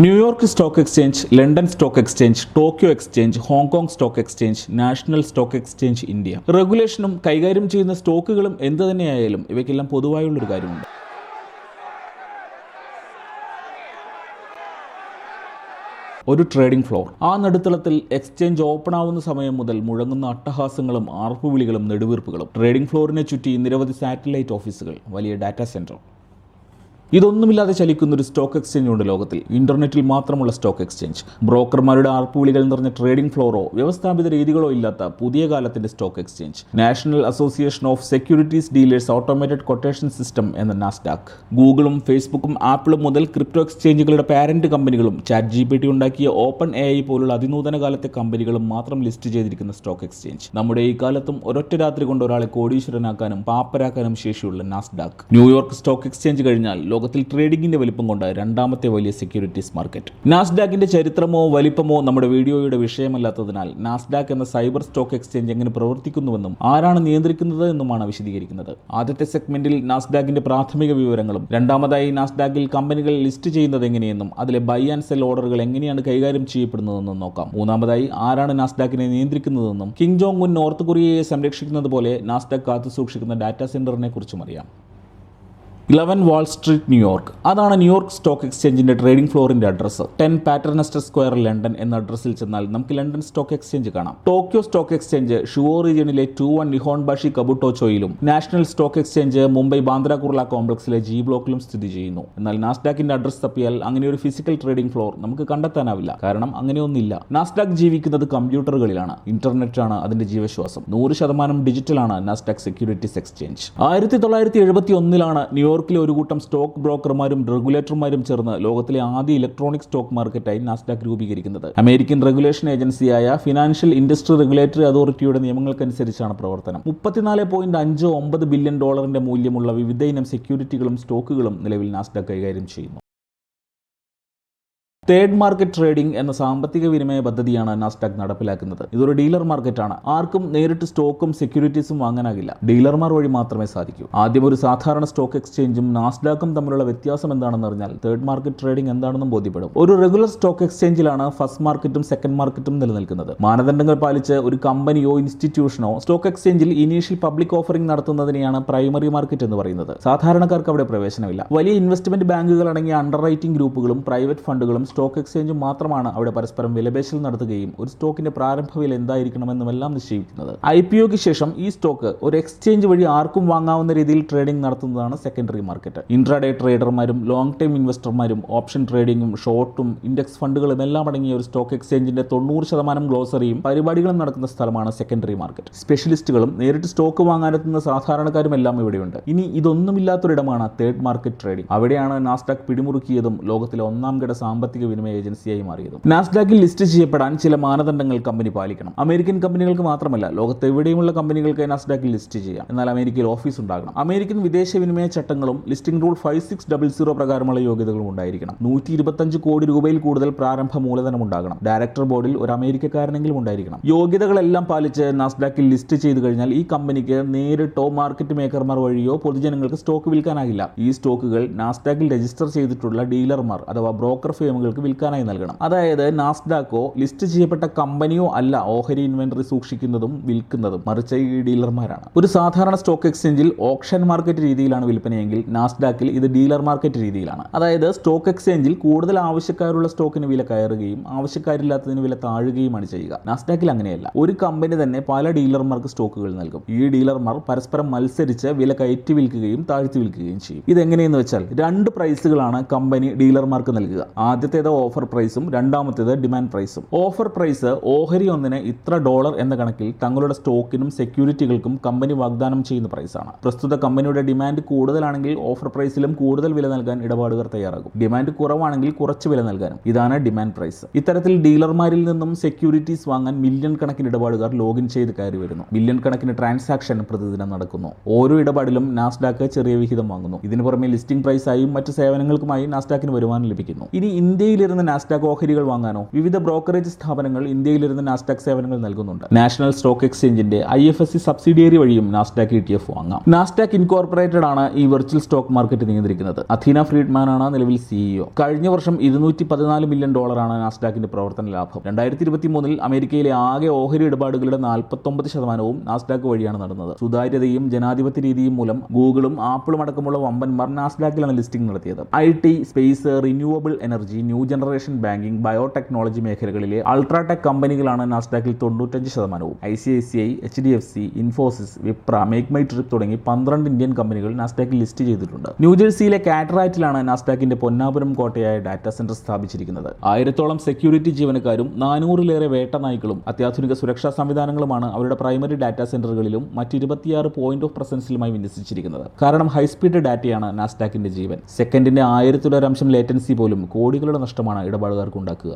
New York stock exchange, London stock exchange, Tokyo exchange, Hong Kong stock exchange, national stock exchange India. റെഗുലേഷനും കൈകാര്യം ചെയ്യുന്ന സ്റ്റോക്കുകളും എന്തു തന്നെയായാലും ഇവയ്ക്കെല്ലാം പൊതുവായുള്ളൊരു കാര്യമുണ്ട്. ഒരു ട്രേഡിംഗ് ഫ്ലോർ. ആ നടുത്തളത്തിൽ എക്സ്ചേഞ്ച് ഓപ്പൺ ആവുന്ന സമയം മുതൽ മുഴങ്ങുന്ന അട്ടഹാസങ്ങളും ആർപ്പുവിളികളും നെടുവീർപ്പുകളും. ട്രേഡിംഗ് ഫ്ലോറിനെ ചുറ്റി നിരവധി സാറ്റലൈറ്റ് ഓഫീസുകൾ, വലിയ ഡാറ്റാ സെന്റർ. ഇതൊന്നുമില്ലാതെ ചലിക്കുന്ന ഒരു സ്റ്റോക്ക് എക്സ്ചേഞ്ച് ഉണ്ട് ലോകത്തിൽ. ഇന്റർനെറ്റിൽ മാത്രമുള്ള സ്റ്റോക്ക് എക്സ്ചേഞ്ച്. ബ്രോക്കർമാരുടെ ആർപ്പുവിളികൾ നിറഞ്ഞ ട്രേഡിംഗ് ഫ്ലോറോ വ്യവസ്ഥാപിത രീതികളോ ഇല്ലാത്ത പുതിയ കാലത്തിന്റെ stock exchange. National association of securities dealers automated quotation system എന്ന നാസ്ഡാക്ക്. ഗൂഗിളും ഫേസ്ബുക്കും ആപ്പിളും മുതൽ ക്രിപ്റ്റോ എക്സ്ചേഞ്ചുകളുടെ പാരന്റ് കമ്പനികളും ChatGPT ഉണ്ടാക്കിയ ഓപ്പൺ AI പോലുള്ള അതിനൂതന കാലത്തെ കമ്പനികളും മാത്രം ലിസ്റ്റ് ചെയ്തിരിക്കുന്ന സ്റ്റോക്ക് എക്സ്ചേഞ്ച്. നമ്മുടെ ഈ കാലത്തും ഒരൊറ്റ രാത്രി കൊണ്ട് ഒരാളെ കോടീശ്വരനാക്കാനും പാപ്പരാക്കാനും ശേഷിയുള്ള നാസ്ഡാക്ക്. ന്യൂയോർക്ക് സ്റ്റോക്ക് എക്സ്ചേഞ്ച് കഴിഞ്ഞാൽ ലോകത്തിൽ ട്രേഡിംഗിന്റെ വലിപ്പം കൊണ്ട് രണ്ടാമത്തെ വലിയ സെക്യൂരിറ്റീസ് മാർക്കറ്റ്. നാസ്ഡാക്കിന്റെ ചരിത്രമോ വലിപ്പമോ നമ്മുടെ വീഡിയോയുടെ വിഷയമല്ലാത്തതിനാൽ നാസ്ഡാക്ക് എന്ന സൈബർ സ്റ്റോക്ക് എക്സ്ചേഞ്ച് എങ്ങനെ പ്രവർത്തിക്കുന്നുവെന്നും ആരാണ് നിയന്ത്രിക്കുന്നത് എന്നുമാണ് വിശദീകരിക്കുന്നത്. ആദ്യത്തെ സെഗ്മെന്റിൽ നാസ്ഡാക്കിന്റെ പ്രാഥമിക വിവരങ്ങളും, രണ്ടാമതായി നാസ്ഡാക്കിൽ കമ്പനികൾ ലിസ്റ്റ് ചെയ്യുന്നത് എങ്ങനെയെന്നും അതിലെ ബൈ ആൻഡ് സെൽ ഓർഡറുകൾ എങ്ങനെയാണ് കൈകാര്യം ചെയ്യപ്പെടുന്നതെന്നും നോക്കാം. മൂന്നാമതായി ആരാണ് നാസ്ഡാക്കിനെ നിയന്ത്രിക്കുന്നതെന്നും കിം ജോങ് ഉൻ നോർത്ത് കൊറിയയെ സംരക്ഷിക്കുന്നത് പോലെ നാസ്ഡാക്ക് കാത്തുസൂക്ഷിക്കുന്ന ഡാറ്റാ സെന്ററിനെ കുറിച്ചും അറിയാം. 11 വാൾ സ്ട്രീറ്റ്, ന്യൂയോർക്ക്. അതാണ് ന്യൂയോർക്ക് സ്റ്റോക്ക് എക്സ്ചേഞ്ചിന്റെ ട്രേഡിംഗ് ഫ്ലോറിന്റെ അഡ്രസ്സ്. 10 പാറ്റർനസ്റ്റർ സ്ക്വയർ, ലണ്ടൻ എന്ന അഡ്രസ്സിൽ ചെന്നാൽ നമുക്ക് ലണ്ടൻ സ്റ്റോക്ക് എക്സ്ചേഞ്ച് കാണാം. ടോക്കിയോ സ്റ്റോക്ക് എക്സ്ചേഞ്ച് ഷുവോ റീജിയനിലെ 21 നിഹോൺബാഷി കബുട്ടോച്ചോയിലും, national stock exchange Mumbai Bandra Kurla കോംപ്ലക്സിലെ ജി ബ്ലോക്കിലും സ്ഥിതി ചെയ്യുന്നു. എന്നാൽ നാസ്ഡാക്കിന്റെ അഡ്രസ് തപ്പിയാൽ അങ്ങനെ ഒരു ഫിസിക്കൽ ട്രേഡിംഗ് ഫ്ലോർ നമുക്ക് കണ്ടെത്താനാവില്ല. കാരണം അങ്ങനെയൊന്നില്ല. നാസ്ഡാക്ക് ജീവിക്കുന്നത് കമ്പ്യൂട്ടറുകളിലാണ്. ഇന്റർനെറ്റാണ് അതിന്റെ ജീവശ്വാസം. 100% ഡിജിറ്റലാണ് നാസ്ഡാക്ക് സെക്യൂരിറ്റീസ് എക്സ്ചേഞ്ച്. 1971 ന്യൂയോർക്കിലെ ഒരു കൂട്ടം സ്റ്റോക്ക് ബ്രോക്കർമാരും റെഗുലേറ്റർമാരും ചേർന്ന് ലോകത്തിലെ ആദ്യ ഇലക്ട്രോണിക് സ്റ്റോക്ക് മാർക്കറ്റായി നാസ്ഡാക്ക് രൂപീകരിക്കുന്നത്. അമേരിക്കൻ റെഗുലേഷൻ ഏജൻസിയായ ഫിനാൻഷ്യൽ ഇൻഡസ്ട്രി റെഗുലേറ്ററി അതോറിറ്റിയുടെ നിയമങ്ങൾക്കനുസരിച്ചാണ് പ്രവർത്തനം. $34.59 ബില്യൺ മൂല്യമുള്ള വിവിധ ഇനം സെക്യൂരിറ്റികളും സ്റ്റോക്കുകളും നിലവിൽ നാസ്ഡാക്ക് കൈകാര്യം ചെയ്യുന്നു. തേർഡ് മാർക്കറ്റ് ട്രേഡിംഗ് എന്ന സാമ്പത്തിക വിനിമയ പദ്ധതിയാണ് നാസ്ഡാക്ക് നടപ്പിലാക്കുന്നത്. ഇതൊരു ഡീലർ മാർക്കറ്റാണ്. ആർക്കും നേരിട്ട് സ്റ്റോക്കും സെക്യൂരിറ്റീസും വാങ്ങാനാകില്ല. ഡീലർമാർ വഴി മാത്രമേ സാധിക്കൂ. ആദ്യം ഒരു സാധാരണ സ്റ്റോക്ക് എക്സ്ചേഞ്ചും നാസ്ഡാക്കും തമ്മിലുള്ള വ്യത്യാസം എന്താണെന്ന് അറിഞ്ഞാൽ തേർഡ് മാർക്കറ്റ് ട്രേഡിംഗ് എന്താണെന്നും ബോധ്യപ്പെടും. ഒരു റെഗുലർ സ്റ്റോക്ക് എക്സ്ചേഞ്ചിലാണ് ഫസ്റ്റ് മാർക്കറ്റും സെക്കൻഡ് മാർക്കറ്റും നിലനിൽക്കുന്നത്. മാനദണ്ഡങ്ങൾ പാലിച്ച് ഒരു കമ്പനിയോ ഇൻസ്റ്റിറ്റ്യൂഷനോ സ്റ്റോക്ക് എക്സ്ചേഞ്ചിൽ ഇനീഷ്യൽ പബ്ലിക് ഓഫറിംഗ് നടത്തുന്നതിനെയാണ് പ്രൈമറി മാർക്കറ്റ് എന്ന് പറയുന്നത്. സാധാരണക്കാർക്ക് അവിടെ പ്രവേശനമില്ല. വലിയ ഇൻവെസ്റ്റ്മെന്റ് ബാങ്കുകൾ അടങ്ങിയ അണ്ടർ റൈറ്റിംഗ് ഗ്രൂപ്പുകളും പ്രൈവറ്റ് ഫണ്ടുകളും സ്റ്റോക്ക് എക്സ്ചേഞ്ചും മാത്രമാണ് അവിടെ പരസ്പരം വിലപേശൽ നടത്തുകയും ഒരു സ്റ്റോക്കിന്റെ പ്രാരംഭ വില എന്തായിരിക്കണമെന്നുമെല്ലാം നിശ്ചയിക്കുന്നത്. IPOയ്ക്ക് ശേഷം ഈ സ്റ്റോക്ക് ഒരു എക്സ്ചേഞ്ച് വഴി ആർക്കും വാങ്ങാവുന്ന രീതിയിൽ ട്രേഡിംഗ് നടത്തുന്നതാണ് സെക്കൻഡറി മാർക്കറ്റ്. ഇൻട്രാഡേ ട്രേഡർമാരും ലോങ് ടൈം ഇൻവെസ്റ്റർമാരും ഓപ്ഷൻ ട്രേഡിംഗും ഷോർട്ടും ഇൻഡെക്സ് ഫണ്ടുകളും എല്ലാം അടങ്ങിയ ഒരു സ്റ്റോക്ക് എക്സ്ചേഞ്ചിന്റെ 90% ഗ്ലോസറിയും പരിപാടികളും നടക്കുന്ന സ്ഥലമാണ് സെക്കൻഡറി മാർക്കറ്റ്. സ്പെഷ്യലിസ്റ്റുകളും നേരിട്ട് സ്റ്റോക്ക് വാങ്ങാനെത്തുന്ന സാധാരണക്കാരും എല്ലാം ഇവിടെയുണ്ട്. ഇനി ഇതൊന്നുമില്ലാത്തൊരിടമാണ് തേർഡ് മാർക്കറ്റ് ട്രേഡിംഗ്. അവിടെയാണ് നാസ്ഡാക്ക് പിടിമുറുക്കിയതും ലോകത്തിലെ ഒന്നാം കിട സാമ്പത്തിക വിനിമയ ഏജൻസിയായി മാറിയതും. നാസ്ഡാക്കിൽ ലിസ്റ്റ് ചെയ്യപ്പെടാൻ ചില മാനദണ്ഡങ്ങൾ കമ്പനി പാലിക്കണം. അമേരിക്കൻ കമ്പനികൾക്ക് മാത്രമല്ല, ലോകത്ത് എവിടെയുമുള്ള കമ്പനികൾക്ക് നാസ്ഡാക്കിൽ ലിസ്റ്റ് ചെയ്യാം. എന്നാൽ അമേരിക്കയിൽ ഓഫീസ് ഉണ്ടാകണം. അമേരിക്കൻ വിദേശ വിനിമയ ചട്ടങ്ങളും ലിസ്റ്റിംഗ് റൂൾ 5600 പ്രകാരമുള്ള യോഗ്യതകളും ഉണ്ടായിരിക്കണം. 125 കോടി രൂപയിൽ കൂടുതൽ പ്രാരംഭ മൂലധനം ഉണ്ടാകണം. ഡയറക്ടർ ബോർഡിൽ ഒരു അമേരിക്കക്കാരനെങ്കിലും ഉണ്ടായിരിക്കണം. യോഗ്യതകളെല്ലാം പാലിച്ച് നാസ്ഡാക്കിൽ ലിസ്റ്റ് ചെയ്തു കഴിഞ്ഞാൽ ഈ കമ്പനിക്ക് നേരിട്ടോ മാർക്കറ്റ് മേക്കർമാർ വഴിയോ പൊതുജനങ്ങൾക്ക് സ്റ്റോക്ക് വിൽക്കാനാകില്ല. ഈ സ്റ്റോക്കുകൾ നാസ്ഡാക്കിൽ രജിസ്റ്റർ ചെയ്തിട്ടുള്ള ഡീലർമാർ അഥവാ ബ്രോക്കർ ഫേമുകൾക്ക് വിൽക്കാനായി നൽകണം. അതായത് നാസ്ഡാക്കോ ലിസ്റ്റ് ചെയ്യപ്പെട്ട കമ്പനിയോ അല്ല ഓഹരി ഇൻവെന്ററി സൂക്ഷിക്കുന്നതും വിൽക്കുന്നതും, മറിച്ച് ഈ ഡീലർമാരാണ്. ഒരു സാധാരണ സ്റ്റോക്ക് എക്സ്ചേഞ്ചിൽ ഓപ്ഷൻ മാർക്കറ്റ് രീതിയിലാണ് വിൽപ്പനയെങ്കിൽ നാസ്ഡാക്കിൽ ഇത് ഡീലർ മാർക്കറ്റ് രീതിയിലാണ്. അതായത് സ്റ്റോക്ക് എക്സ്ചേഞ്ചിൽ കൂടുതൽ ആവശ്യക്കാരുള്ള സ്റ്റോക്കിന് വില കയറുകയും ആവശ്യക്കാരില്ലാത്തതിന് വില താഴുകയുമാണ് ചെയ്യുക. നാസ്ഡാക്കിൽ അങ്ങനെയല്ല. ഒരു കമ്പനി തന്നെ പല ഡീലർമാർക്ക് സ്റ്റോക്കുകൾ നൽകും. ഈ ഡീലർമാർ പരസ്പരം മത്സരിച്ച് വില കയറ്റി വിൽക്കുകയും താഴ്ത്തി വിൽക്കുകയും ചെയ്യും. ഇതെങ്ങനെയെന്ന് വെച്ചാൽ 2 പ്രൈസുകളാണ് കമ്പനി ഡീലർമാർക്ക് നൽകുക. ആദ്യത്തേത് ഓഫർ പ്രൈസും രണ്ടാമത്തേത് ഡിമാൻഡ് പ്രൈസും. ഓഫർ പ്രൈസ് ഓഹരി ഒന്നിന് ഇത്ര $1 എന്ന കണക്കിൽ തങ്ങളുടെ സ്റ്റോക്കിനും സെക്യൂരിറ്റികൾക്കും കമ്പനി വാഗ്ദാനം ചെയ്യുന്ന പ്രൈസാണ്. പ്രസ്തുത കമ്പനിയുടെ ഡിമാൻഡ് കൂടുതലാണെങ്കിൽ ഓഫർ പ്രൈസിലും കൂടുതൽ വില നൽകാൻ ഇടപാടുകാർ തയ്യാറാകും. ഡിമാൻഡ് കുറവാണെങ്കിൽ കുറച്ച് വില നൽകാനും. ഇതാണ് ഡിമാൻഡ് പ്രൈസ്. ഇത്തരത്തിൽ ഡീലർമാരിൽ നിന്നും സെക്യൂരിറ്റീസ് വാങ്ങാൻ മില്യൺ കണക്കിന് ഇടപാടുകാർ ലോഗിൻ ചെയ്ത് കയറി വരുന്നു. മില്യൺ കണക്കിന് ട്രാൻസാക്ഷൻ പ്രതിദിനം നടക്കുന്നു. ഓരോ ഇടപാടിലും നാസ്ഡാക്ക് ചെറിയ വിഹിതം വാങ്ങുന്നു. ഇതിനു പുറമെ ലിസ്റ്റിംഗ് പ്രൈസായും മറ്റ് സേവനങ്ങൾക്കുമായി നാസ്ഡാക്കിന് വരുമാനം ലഭിക്കുന്നു. ഇനി ഇന്ത്യയിൽ ഇന്ത്യയിലിരുന്ന് നാസ്ഡാക്ക് ഓഹരികൾ വാങ്ങാനോ? വിവിധ ബ്രോക്കറേജ് സ്ഥാപനങ്ങൾ ഇന്ത്യയിലിരുന്ന് നാസ്ഡാക്ക് സേവനങ്ങൾ നൽകുന്നുണ്ട്. നാഷണൽ സ്റ്റോക്ക് എക്സ്ചേഞ്ചിന്റെ IFSC സബ്സിഡിയറി വഴിയും നാസ്ഡാക്ക് ETF വാങ്ങാം. നാസ്ഡാക്ക് ഇൻകോർപ്പറേറ്റഡ് ആണ് ഈ വെർച്വൽ സ്റ്റോക്ക് മാർക്കറ്റ് നിയന്ത്രിക്കുന്നത്. അഥീന ഫ്രീഡ്മാൻ ആണ് നിലവിൽ CEO. കഴിഞ്ഞ വർഷം $214 മില്യൺ നാസ്ഡാക്കിന്റെ പ്രവർത്തന ലാഭം. 2023 അമേരിക്കയിലെ ആകെ ഓഹരി ഇടപാടുകളുടെ 49% നാസ്ഡാക്ക് വഴിയാണ് നടന്നത്. സുതാര്യതയും ജനാധിപത്യ രീതിയും മൂലം ഗൂഗിളും ആപ്പിളും അടക്കമുള്ള വമ്പന്മാർ നാസ്ഡാക്കിലാണ് ലിസ്റ്റിംഗ് നടത്തിയത്. IT, space, renewable energy, new generation banking, biotechnology മേഖലകളിലെ അൾട്രാടെക് കമ്പനികളാണ് നാസ്ഡാക്കിൽ 95%. ICICI, HDFC, Infosys, Wipro, MakeMyTrip തുടങ്ങി 12 ഇന്ത്യൻ കമ്പനികൾ നാസ്ഡാക്കിൽ ലിസ്റ്റ് ചെയ്തിട്ടുണ്ട്. ന്യൂജേഴ്സിയിലെ കാറ്ററാറ്റിലാണ് നാസ്ഡാക്കിന്റെ പൊന്നാപുരം കോട്ടയായ ഡാറ്റാ സെന്റർ സ്ഥാപിച്ചിരിക്കുന്നത്. 1000-ഓളം സെക്യൂരിറ്റി ജീവനക്കാരും 400-ലേറെ വേട്ട നായ്ക്കളും അത്യാധുനിക സുരക്ഷാ സംവിധാനങ്ങളുമാണ് അവരുടെ പ്രൈമറി ഡാറ്റാ സെന്ററുകളിലും മറ്റ് 26 പോയിന്റ് ഓഫ് പ്രസൻസിലുമായി വിന്യസിച്ചിരിക്കുന്നത്. കാരണം ഹൈസ്പീഡ് ഡാറ്റയാണ് നാസ്ഡാക്കിന്റെ ജീവൻ. സെക്കൻഡിന്റെ 1000-ലൊരംശം ലേറ്റൻസി പോലും കോടികളുടെ നഷ്ടമാണ് ഇടപാടുകാർക്ക് ഉണ്ടാക്കുക.